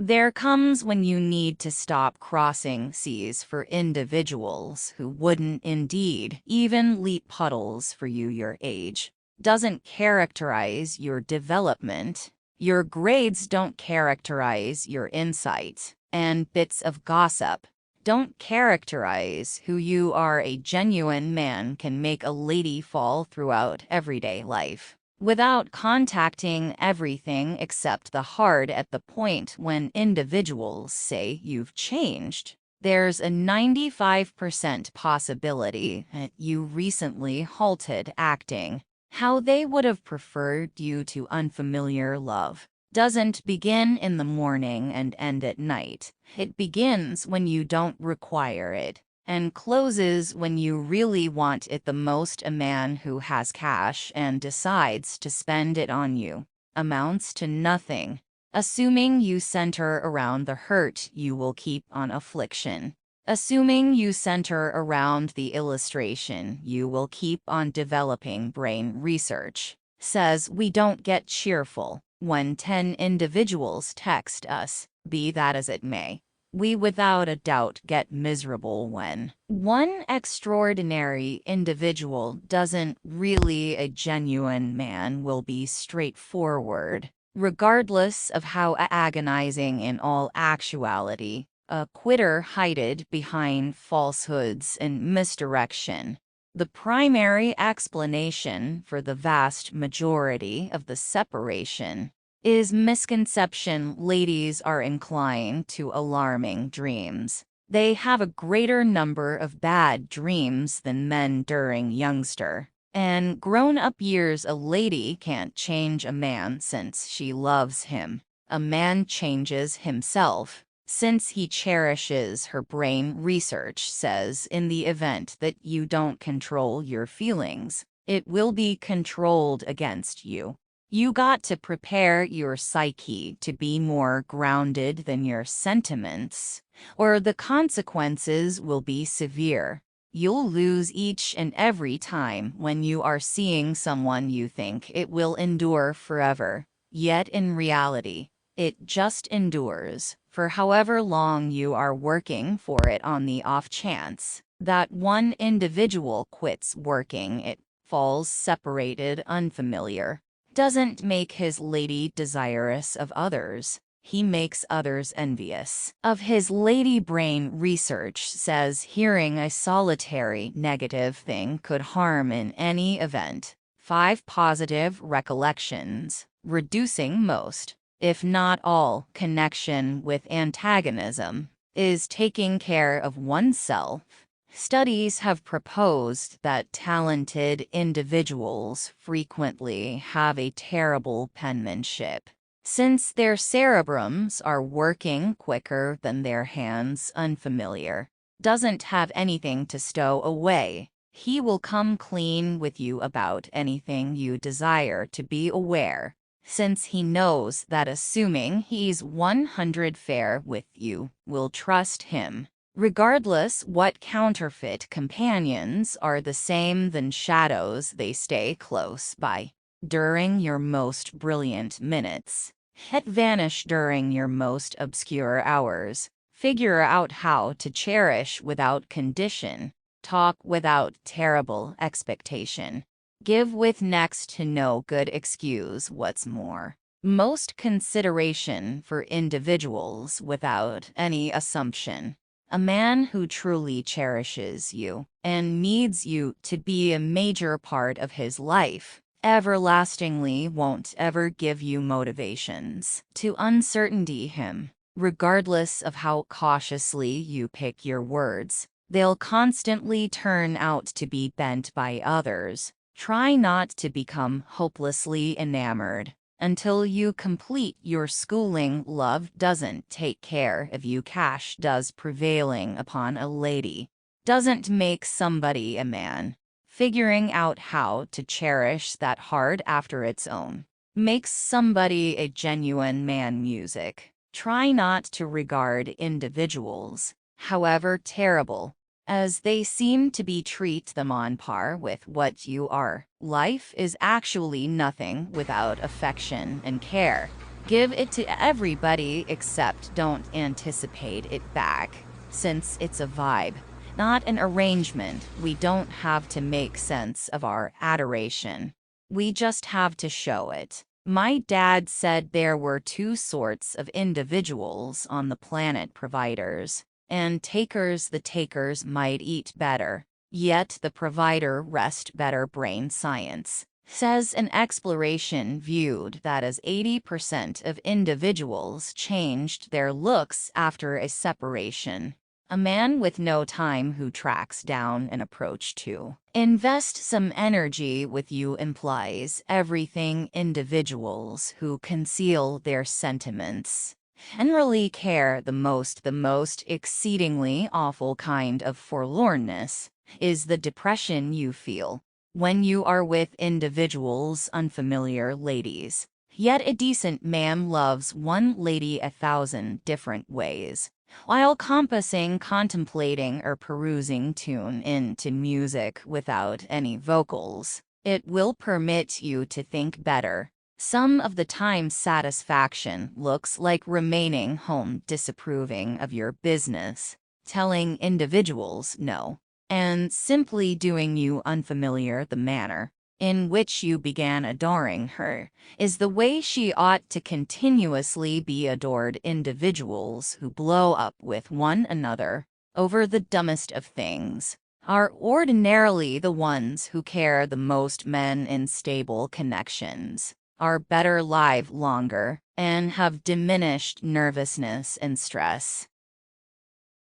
There comes when you need to stop crossing seas for individuals who wouldn't indeed even leap puddles for you your age. Doesn't characterize your development. Your grades don't characterize your insight, and bits of gossip don't characterize who you are. A genuine man can make a lady fall throughout everyday life without contacting everything except the heart. At the point when individuals say you've changed, there's a 95% possibility that you recently halted acting how they would have preferred you to. Unfamiliar love doesn't begin in the morning and end at night. It begins when you don't require it and closes when you really want it the most. A man who has cash and decides to spend it on you amounts to nothing. Assuming you center around the hurt, you will keep on affliction. Assuming you center around the illustration, you will keep on developing. Brain research says we don't get cheerful when 10 individuals text us, be that as it may. We without a doubt get miserable when one extraordinary individual doesn't. Really, a genuine man will be straightforward, regardless of how agonizing. In all actuality, a quitter hided behind falsehoods and misdirection. The primary explanation for the vast majority of the separation is misconception. Ladies are inclined to alarming dreams. They have a greater number of bad dreams than men during youngster and grown-up years. A lady can't change a man since she loves him. A man changes himself since he cherishes her. Brain research says in the event that you don't control your feelings, it will be controlled against you. You got to prepare your psyche to be more grounded than your sentiments, or the consequences will be severe. You'll lose each and every time when you are seeing someone you think it will endure forever, yet in reality, it just endures for however long you are working for it. On the off chance that one individual quits working, it falls separated. Unfamiliar doesn't make his lady desirous of others. He makes others envious of his lady. Brain research says hearing a solitary negative thing could harm in any event 5 positive recollections, reducing most, if not all, connection with antagonism, is taking care of oneself. Studies have proposed that talented individuals frequently have a terrible penmanship, since their cerebrums are working quicker than their hands. Unfamiliar doesn't have anything to stow away. He will come clean with you about anything you desire to be aware, since he knows that assuming he's 100 fair with you will trust him. Regardless what counterfeit companions are the same than shadows, they stay close by. During your most brilliant minutes, yet vanish during your most obscure hours. Figure out how to cherish without condition, talk without terrible expectation, give with next to no good excuse. What's more, most consideration for individuals without any assumption. A man who truly cherishes you and needs you to be a major part of his life everlastingly won't ever give you motivations to uncertainty him. Regardless of how cautiously you pick your words, they'll constantly turn out to be bent by others. Try not to become hopelessly enamored until you complete your schooling. Love doesn't take care of you. Cash does. Prevailing upon a lady doesn't make somebody a man. Figuring out how to cherish that heart after its own makes somebody a genuine man. Music. Try not to regard individuals, however terrible as they seem to be, treat them on par with what you are. Life is actually nothing without affection and care. Give it to everybody except don't anticipate it back, since it's a vibe, not an arrangement. We don't have to make sense of our adoration. We just have to show it. My dad said there were two sorts of individuals on the planet: providers and takers. The takers might eat better, yet the provider rest better. Brain science says an exploration viewed that as 80% of individuals changed their looks after a separation. A man with no time who tracks down an approach to invest some energy with you implies everything. Individuals who conceal their sentiments generally care the most. The most exceedingly awful kind of forlornness is the depression you feel when you are with individuals. Unfamiliar ladies. Yet a decent man loves one lady 1,000 different ways. While compassing, contemplating, or perusing, tune into music without any vocals. It will permit you to think better. Some of the time satisfaction looks like remaining home, disapproving of your business, telling individuals no, and simply doing you unfamiliar. The manner in which you began adoring her is the way she ought to continuously be adored. Individuals who blow up with one another over the dumbest of things are ordinarily the ones who care the most. Men in stable connections are better, live longer, and have diminished nervousness and stress.